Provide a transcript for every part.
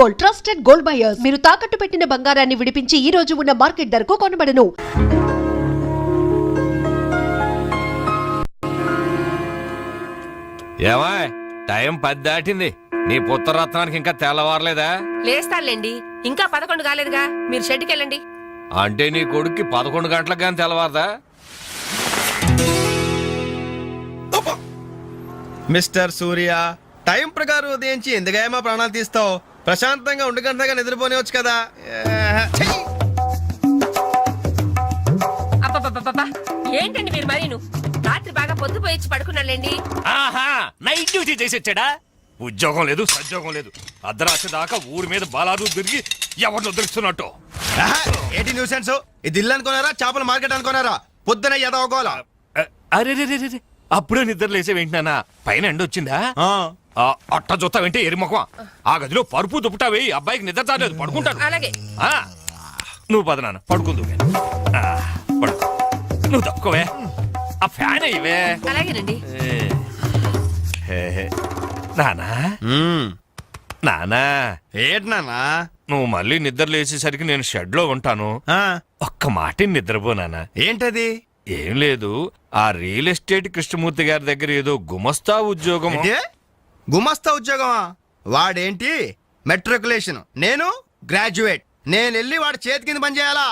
Gold, trusted gold buyers. మీరు తాకట్టు పెట్టిన బంగారాన్ని విడిపించి ఈ రోజు ఉన్న మార్కెట్ ధరకు కొనబడను. ఏమా టైం 10 దాటింది. నీ పుత్రరత్నానికి ఇంకా తెల్లవారలేదా? లేస్తానులేండి, ఇంకా 11 కాలేదుగా. మీరు షెడ్కి వెళ్ళండి. అంటే నీ కొడుక్కి 11 గంటలకు కానీ తెల్లవారదా? మిస్టర్ సూర్య, టైం ప్రకారం ఉదయించి ఎందుకైనా ప్రాణాలు తీస్తావు? ప్రశాంతంగా 1 గంటగా నిద్రపోనివచ్చు కదా. అబ్బబ్బబ్బబ్బా, ఏంటండి మీరు మరీను? రాత్రి బాగా పొద్దుపోయి పడుకున్నాలేండి. ఆహా, నైట్ డ్యూటీ చేసి వచ్చాడా? ఉద్యోగం లేదు, సద్యోగం లేదు. అర్ధరాత్రి దాకా ఊరి మీద బాలాదు తిరిగి ఎవరిని దొరుకుతున్నట్టు. ఏంటి న్యూసెన్స్? ఇది ఇల్లు అనుకున్నారా, చేపల మార్కెట్ అనుకున్నారా? పొద్దున ఎదవగోలా. అరే రే రే, అప్పుడే నిద్ర లేసే వింటున్నానా? పైన ఎండ వచ్చిందా? అట్ట చూస్తావంటే ఎరిమొఖం. ఆ గదిలో పరుపు దుప్పటా వేయి. అబ్బాయికి నిద్ర చాలేదు, పడుకుంటాడు. అలాగే. నువ్వు పద నాన్న, పడుకుందు. పడుకో, నువ్వు తప్పుకోవే. ఆ ఫ్యాన్ అయ్యవే. అలాగేనండి. నానా నానా, ఏంటి నాన్నా? నువ్వు మళ్ళీ నిద్ర లేచేసరికి నేను షెడ్ లో ఉంటాను. ఒక్క మాట నిద్రపోనానా. ఏంటది? ఏం లేదు, ఆ రియల్ ఎస్టేట్ కృష్ణమూర్తి గారి దగ్గర ఏదో గుమస్తా ఉద్యోగం. గుమస్తా ఉద్యోగమా? వాడేంటి మెట్రికులేషన్, నేను గ్రాడ్యుయేట్. నేను వెళ్ళి వాడి చేతి కింద పని చేయాలా?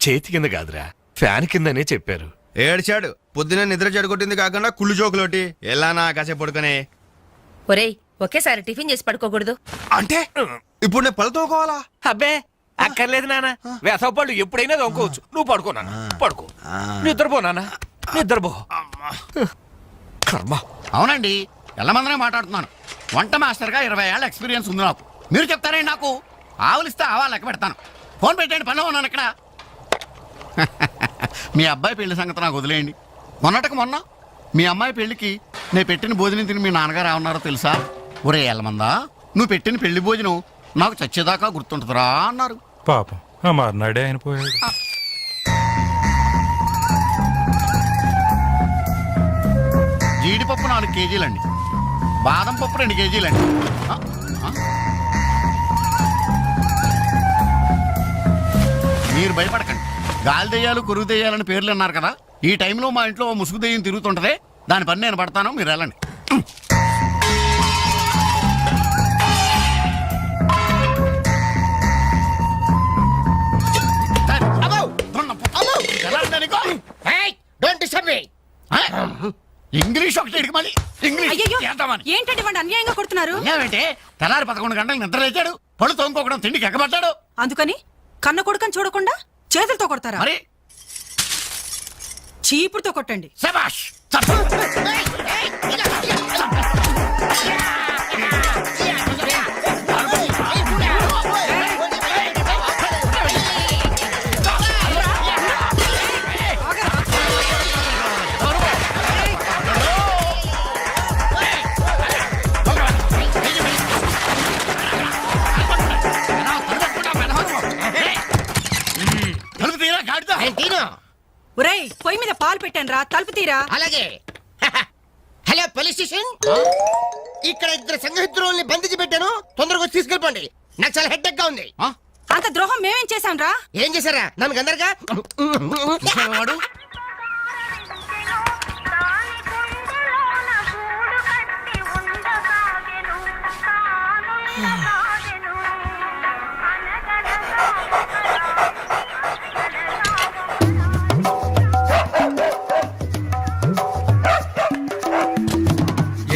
చేతి కింద కాదురా, ఫ్యాన్ కిందనే చెప్పారు. ఏడ్చాడు. పొద్దున నిద్ర చెడగొట్టింది కాకుండా కుళ్ళు జోకులోటి. ఎలానా కాసేపు పడుకునే. ఒరేయ్, ఒకేసారి టిఫిన్ చేసి పడుకోకూడదు. అంటే ఇప్పుడు నేను పళ్ళు తోకోవాలా? అబ్బే అక్కర్లేదు నాన్న, వేసవపళ్ళు ఎప్పుడైనా దొంగకోవచ్చు. నువ్వు పడుకో నాన్న, పడుకో. నిద్రపో నాన్న, నిద్రపో. కర్మ. అవునండి, ఎల్లమందనే మాట్లాడుతున్నాను. వంట మాస్టర్గా 20 ఏళ్ళ ఎక్స్పీరియన్స్ ఉంది నాకు. మీరు చెప్తారే నాకు? ఆవులిస్తే ఆవా లెక్క పెడతాను. ఫోన్ పెట్టండి, పనిలో ఉన్నాను ఇక్కడ. మీ అబ్బాయి పెళ్లి సంగతి నాకు వదిలేయండి. మొన్నటికి మొన్న మీ అమ్మాయి పెళ్లికి నేను పెట్టిన భోజనం తిని మీ నాన్నగారు ఏమన్నారో తెలుసా? ఒరే ఎల్లమందా, నువ్వు పెట్టిన పెళ్లి భోజనం నాకు చచ్చేదాకా గుర్తుంటుందిరా అన్నారు. పాపం ఆ మర్నాడే ఆయన పోయాడు. జీడిపప్పు 4 కేజీలండి, బాదం పప్పు 2 కేజీలండి. మీరు భయపడకండి. గాలి దెయ్యాలు, కురుగు దెయ్యాలని పేర్లు అన్నారు కదా. ఈ టైంలో మా ఇంట్లో ముసుగు దెయ్యం తిరుగుతుంటదే, దాని పని నేను పడతాను, మీరు వెళ్ళండి. ఇంగ్లీష్ ఒకటి ఇడికి మళ్ళీ ఏంటండి వాడు అన్యాయంగా కొడుతున్నారు? ఏమంటే తెల్లారి 11 గంటలకు నిద్ర లేచాడు, పళ్ళు తోముకోకడం తిండికి ఎక్కబడ్డాడు. అందుకని కన్న కొడుకని చూడకుండా చేతులతో కొడతారా? మరి చీపుడుతో కొట్టండి. శభాష్. ఒరేయ్, పొయ్యి మీద పాలు పెట్టాను రా, తలుపు తీరా. అలాగే. హలో పోలీస్ స్టేషన్, ఇక్కడ 2 సంఘహితుల్ని బంధించి పెట్టాను. తొందరగా వచ్చి తీసుకెళ్ళిపోండి. నాకు చాలా హెడ్ గా ఉంది. అంత ద్రోహం మేమేం చేశాం రా? ఏం చేశారా? నన్ను అందరుగా వాడు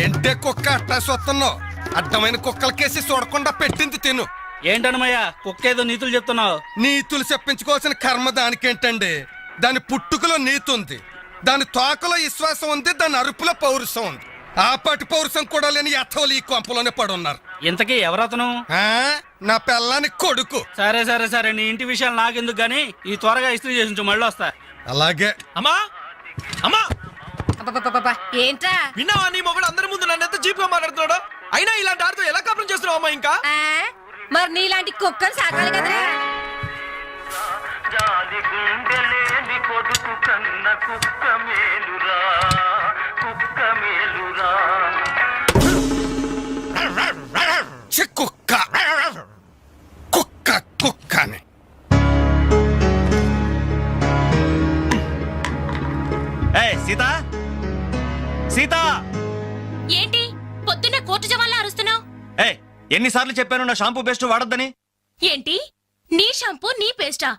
ఏంటే కుక్క అట్టా సొత్తున్నావు? అడ్డమైన కుక్కలకేసి చూడకుండా పెట్టింది తిను. ఏంటన్నమయ్య, కుక్కేదో నీతులు చెప్తున్నావు? నీతులు చెప్పించుకోవాల్సిన కర్మ దానికేంటండి? దాని పుట్టుకలో నీతి ఉంది, దాని తోకలో విశ్వాసం ఉంది, దాని అరుపులో పౌరుషం ఉంది. ఆ పాటి పౌరుషం కూడా లేని యథోలు ఈ కొంపలోనే పడున్నారు. ఇంతకీ ఎవరతను? నా పెళ్ళాని కొడుకు. సరే సరే సరే, నీ ఇంటి విషయాలు నాకెందుకు గానీ ఈ త్వరగా ఇస్త్రీ చేసి మళ్ళీ వస్తా. అలాగే. అమ్మా అమ్మా, ఏంట్రా? విన్నావా? నీ మొగుడు అందరి ముందు నన్ను ఎంత చీప్ గా మాట్లాడుతున్నాడు. అయినా ఇలాంటి ఆడితో ఎలా కాపురం చేస్తున్నావు అమ్మా? ఇంకా మరి నీలాంటి కుక్కలు సాకాలి కదరా. కుక్క ఎన్నిసార్లు చెప్పాను నా షాంపూ బెస్ట్ వాడొద్దని? ఏంటి నీ షాంపూ నీ పేస్టా?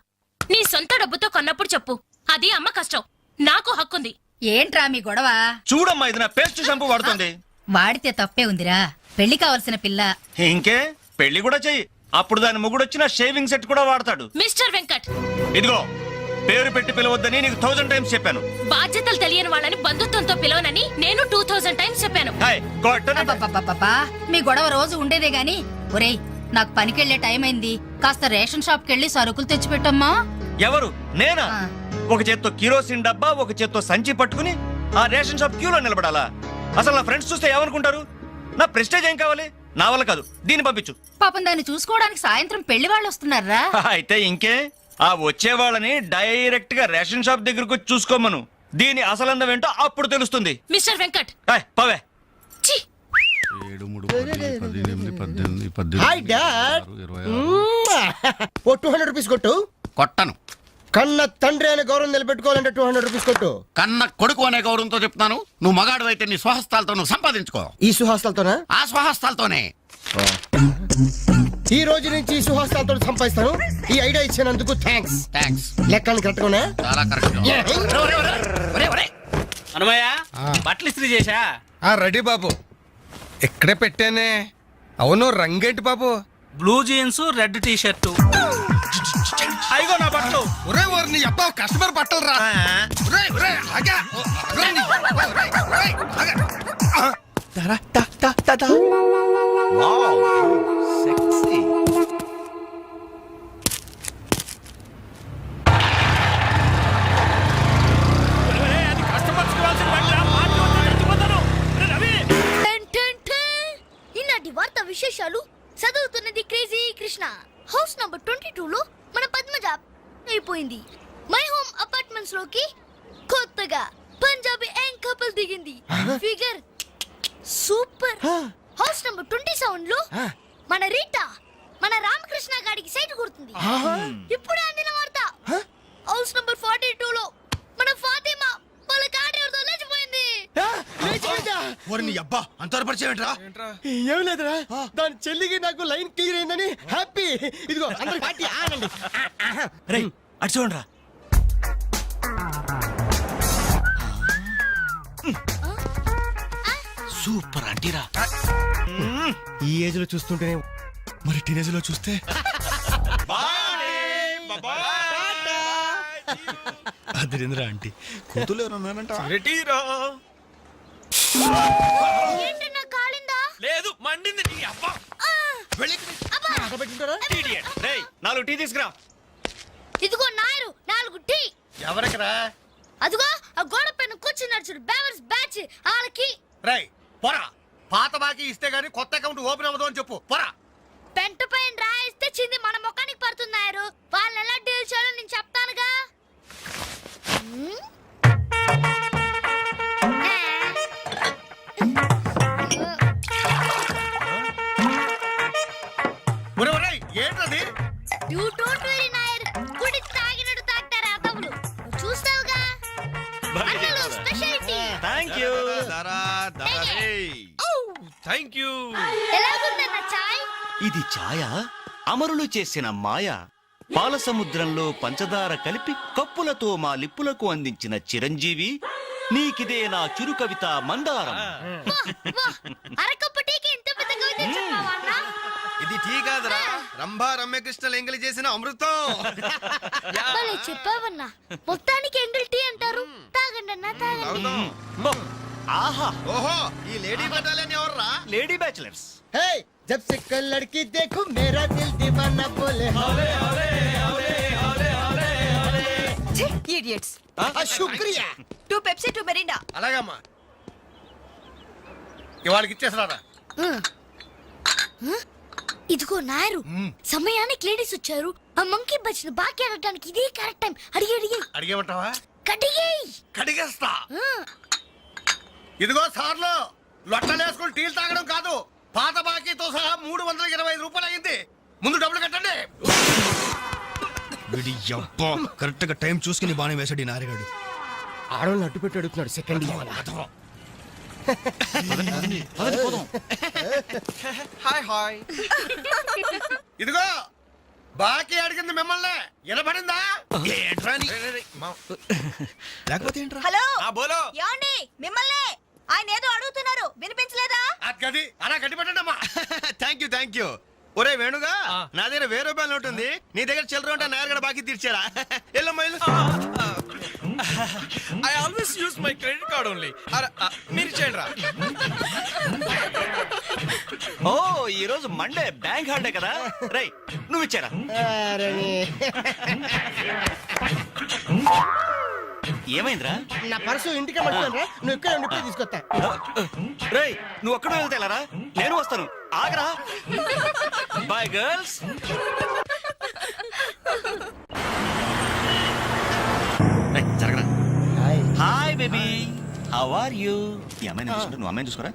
నీ సొంత డబ్బుతో కొన్నప్పుడు చెప్పు, అది అమ్మ కష్టం, నాకు హక్కుంది. ఏంట్రా మీ గొడవ? చూడమ్మా, ఇది నా పేస్ట్ షాంపూ వాడుతుంది. వాడితే తప్పే ఉందిరా, పెళ్లి కావలసిన పిల్ల. ఇంకే పెళ్లి కూడా చెయ్యి, అప్పుడు దాని మొగుడు వచ్చిన షేవింగ్ సెట్ కూడా వాడతాడు. మిస్టర్ వెంకట్, ఇదిగో పేరు పెట్టి పిలవద్దని నీకు 1000 టైమ్స్ చెప్పాను. బాధ్యతలు తెలియని వాళ్ళని బంధుత్వంతో పిలవనని నేను 2000 టైమ్స్ చెప్పాను. హాయ్, కొట్టను. అబ్బబ్బబ్బబ్బా, మీ గొడవ రోజు ఉండేదే గాని. ఒరేయ్, నాకు పనికెళ్లే టైం అయింది, కాస్త రేషన్ షాప్ కెళ్ళి సరుకులు తెచ్చిపెట్టమ్మా. ఎవరు? నేనా? ఆ. ఒక చేత్తో కిరోసిన్ డబ్బా, ఒక చేత్తో సంచి పట్టుకుని ఆ రేషన్ షాప్ క్యూలో నిలబడాలా? అసలు నా ఫ్రెండ్స్ చూస్తే ఏమనుకుంటారు? నా ప్రెస్టేజ్ ఏం కావాలి? నా వల్ల కాదు, దీన్ని పంపించు. పాపం దాన్ని చూసుకోవడానికి సాయంత్రం పెళ్లి వాళ్ళు వస్తున్నారా? అయితే ఇంకే, ఆ వచ్చే వాళ్ళని డైరెక్ట్ గా రేషన్ షాప్ దగ్గరకు వచ్చి చూసుకోమను. దీని అసలందం ఏంటో అప్పుడు తెలుస్తుంది. మిస్టర్ వెంకట్, హాయ్, పవే. ఛీ! 7, 3, 10, 18, 18, హాయ్ డాడ్. 26. ఓ 200 రూపీస్ కొట్టు. కొట్టను. కన్న తండ్రి అనే గౌరవం నిలబెట్టుకోవాలంటే 200 రూపీస్ కొట్టు. కన్న కొడుకు అనే గౌరవంతో చెప్తాను. నువ్వు మగాడు అయితే నీ స్వహస్తాలతో నువ్వు సంపాదించుకో. ఈ సుహాస్తాలతోనా? ఆ స్వహస్తాలతోనే. ఈ రోజు నుంచి ఈ సుహాస్తాలతో సంపాదిస్తాను. ఈ ఐడియా ఇచ్చినందుకు థ్యాంక్స్. థ్యాంక్స్. లెక్కలు కరెక్ట్గానే? చాలా కరెక్ట్. అనుమయ్య, బట్టలు ఇస్త్రీ చేశా? రెడీ బాబు, ఇక్కడే పెట్టానే. అవును, రంగేంటి బాబు? Blue jeans, red T shirt. అయిగో నా బట్టలు. ఒరే ఒరే, నీ అబ్బా కస్టమర్ బట్టలు రా. ఒరే ఒరే, ఆగా. ఒరే, నీ అబ్బా, ఒరే, ఒరే, ఆగా. దరా, దా, దా, దా, దా. Wow, sexy. ఈనాటి వార్త విశేషాలు చదువుతున్నది క్రేజీ కృష్ణ. హౌస్ నంబర్ 22 లో మన పద్మజ అయిపోయింది. మై హోమ్ అపార్ట్మెంట్స్ లోకి కొత్తగా పంజాబీ యాంగ్ కపుల్ దిగింది. Figure super. హౌస్ నంబర్ 27 లో మన రీటా మన రామకృష్ణ గాడికి సైట్ కొడుతుంది. ఇప్పుడు అందిన వార్త హౌస్ నంబర్ 42 లో మన ఫాతిమా వాళ్ళ కాడేరుతో లేచిపోయింది. నీ అబ్బా అంతవరకు పరిచయం ఏంట్రా? ఏం లేదురా, దాని చెల్లికి నాకు లైన్ క్లియర్ అయిందని హ్యాపీ. ఇదిగో అందరి పార్టీ ఆనండి. రేయ్, అటు చూడండిరా. సూపర్ అంటీరా. ఈ ఏజ్ లో చూస్తుంటేనే, మరి టీనేజ్ లో చూస్తే అదిరింద్రా ఆంటీ. కూతురు ఎవరన్నారంట? ఏంటి నా కాలిందా? లేదు, మండింది నీ అబ్బా. Idiot. రేయ్, 4 టీ తీసుకురా. ఇదిగో నాయరు 4 టీ. ఎవరికరా? అదిగో ఆ గోడ పైన కూర్చున్నాడు చూడు, బేవర్స్ బ్యాచ్ వాళ్ళకి. రై పోరా, పాత బాకీ ఇస్తే గానీ కొత్త అకౌంట్ ఓపెన్ అవ్వదు అని చెప్పు. పోరా. పెంట పైన రాయిస్తే చింది మన ముఖానికి పడుతున్నారు. వాళ్ళు ఎలా డీల్ చేయాలో నేను చెప్తానుగా. ఏంటది? యు డోంట్ వరీ నాయర్, గుడి తాగినట్టు తాగుతారు అదవులు. చూస్తావుగా అన్నలు speciality. Thank you. Thank you. ఎలాగుందన్న చాయ్? ఇది ఛాయ, అమరులు చేసిన మాయ. పాల సముద్రంలో పంచదార కలిపి కప్పులతో మా లిప్పులకు అందించిన చిరంజీవి, నీకిదే నా చిరు కవిత మందారం. అరకప్పు టీకి ఇంత పెద్ద కవిత చెప్పావా అన్న? ఇది టీ కాదురా, రంభా రమ్యకృష్ణలు ఎంగిలి చేసిన అమృతం. భలే చెప్పావన్నా. మొత్తానికి ఎంగిల్ టీ అంటారు. తాగండి అన్న, తాగండి. ఆహా, ఓహో, ఈ లేడీ బటాలియన్ ఎవర్రా? Lady bachelors. హే, జబ్ సే కల్ లడ్కీ దేఖో మేరా దిల్ దీవానా బోలే హౌలే హౌలే హౌలే హౌలే హౌలే హౌలే. ఇడియట్స్. శుక్రియా. 2 పెప్సీ 2 మెరిండా. అలాగమ్మా, ఇవాళకి ఇచ్చేసరారా. ఇదిగో నాయరు, సమయానికి లేడీస్ వచ్చారు. ఆ మంకీ బచ్చిన బాకీ అడగడానికి ఇదే కరెక్ట్ టైం. అడిగి అడిగేమంటావా? కడిగేయ్. కడిగేస్తా. ఇదిగో సార్లు, లొట్టలేసుకుని టీలు తాగడం కాదు, పాత బాకీతో సహా 325 రూపాయలు అయింది. ముందు డబ్బులు కట్టండి. కరెక్ట్ గా టైం చూసుకుని బాగానే వేసాడు ఈ నారిగాడు. ఆడవాళ్ళని అడ్డు పెట్టి అడుగుతున్నాడు. సెకండ్ హాయ్ ఇదిగో బాకీ అడిగింది మిమ్మల్ని వినపడిందా? లేకపోతే ఏంట్రా హలో బోలో యాండి మిమ్మల్ని ఆయన ఏదో అడుగుతున్నారు వినిపించలేదా? అది అలా కట్టి పెట్టండమ్మా. థ్యాంక్ యూ ఒరే వేణుగా నా దగ్గర 1000 రూపాయల నోటు ఉంది, నీ దగ్గర చిల్లర ఉంటే నేరుగా బాకీ తీర్చారా? ఎల్లమ్మా I always use my credit card only. మీరు ఇచ్చేయండి రా. ఓ ఈ రోజు మండే బ్యాంక్ హాలిడే కదా. రై నువ్వు ఇచ్చారా? ఏమైందిరా? నా పర్సు ఇంటికే పట్టుకోండి, నువ్వు ఇక్కడ ఉండి ఇప్పుడే తీసుకొస్తా. రేయ్ నువ్వు ఒక్కడే వెళ్తే ఎలారా? నేను వస్తాను, ఆగరా. Bye girls. జరగరా. Hi baby, how are you? ఈ అమ్మాయిని చూసుకుంటే నువ్వు అమ్మాయిని చూసుకోరా.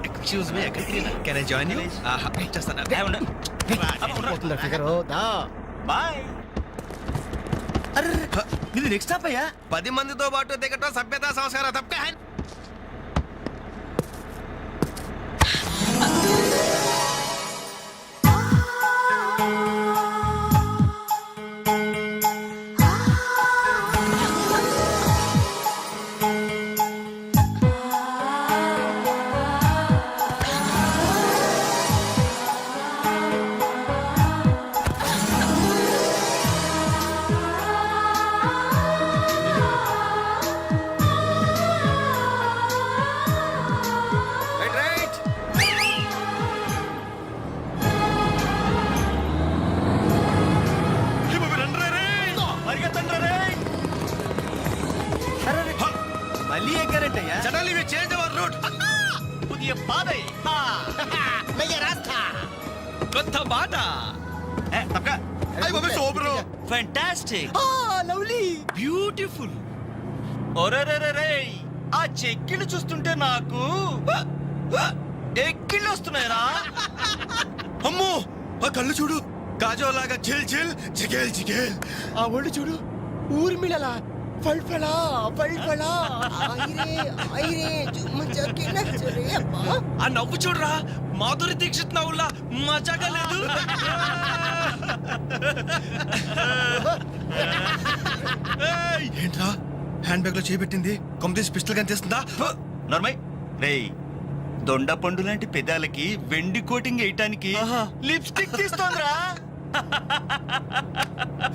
Excuse me, can I join you? చేస్తాను. బాయ్. ఇది నెక్స్ట్ స్టాప్ అయ్యా. 10 మందితో పాటు దిగటం సభ్యత సంస్కారం తప్ప. మళ్ళీ ఎక్కారంటే suddenly we change our route. పుదియ పాదై. కొత్త బాట. Super fantastic. Lovely, beautiful. ఒరేరేరే, ఆ చెక్కిళ్ళు చూస్తుంటే నాకు ఎక్కిళ్ళు వస్తున్నాయరా. అమ్మో ఆ కళ్ళు చూడు, కాజోలాగా చిల్ చిల్ జిగేల్ జిగేల్. ఆ ఒళ్ళు చూడు, ఊర్మిళలా ఫల్ఫలా ఫల్ఫలా. ఐరే ఐరే జుమ్మ నచ్చరే అబ్బా. ఆ నవ్వు చూడరా, మాధురి దీక్షిత్ నవ్వులా మజాగా లేదు. ఏంట్రా హ్యాండ్ బ్యాగ్ లో చేపెట్టింది? కొమ్మతీసి పిస్టల్ కనిపిస్తుందా? నార్మల్. రేయ్ దొండ పండు లాంటి పెదాలకి వెండి కోటింగ్ వేయటానికి లిప్స్టిక్ తీస్తోందిరా.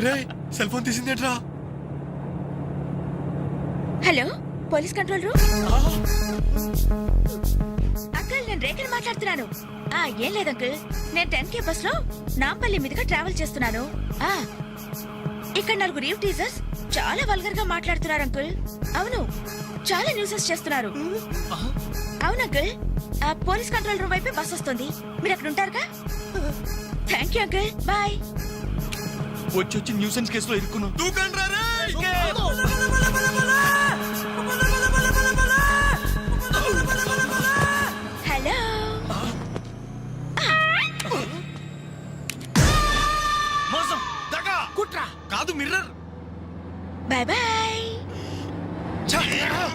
రే సెల్ ఫోన్ తీసిందేంట్రా? Hello, police control room. Uncle, నేను రేఖని మాట్లాడుతున్నాను. ఏం లేదు అంకుల్, నేను 10K బస్ లో నాంపల్లి మీదుగా ట్రావెల్ చేస్తున్నాను. ఇక్కడ 4 రీవ్ టీజర్స్ చాలా వల్గర్ గా మాట్లాడుతున్నారు అంకుల్. అవును, చాలా న్యూసెస్ చేస్తున్నారు. అవును అంకుల్, పోలీస్ కంట్రోల్ రూమ్ వైపే బస్ వస్తుంది. మీరు అక్కడ ఉంటారుగా? Thank you uncle, bye. వచ్చి న్యూసెన్స్ కేసులో ఇరుక్కున్నావు. దూకండ్రా రే.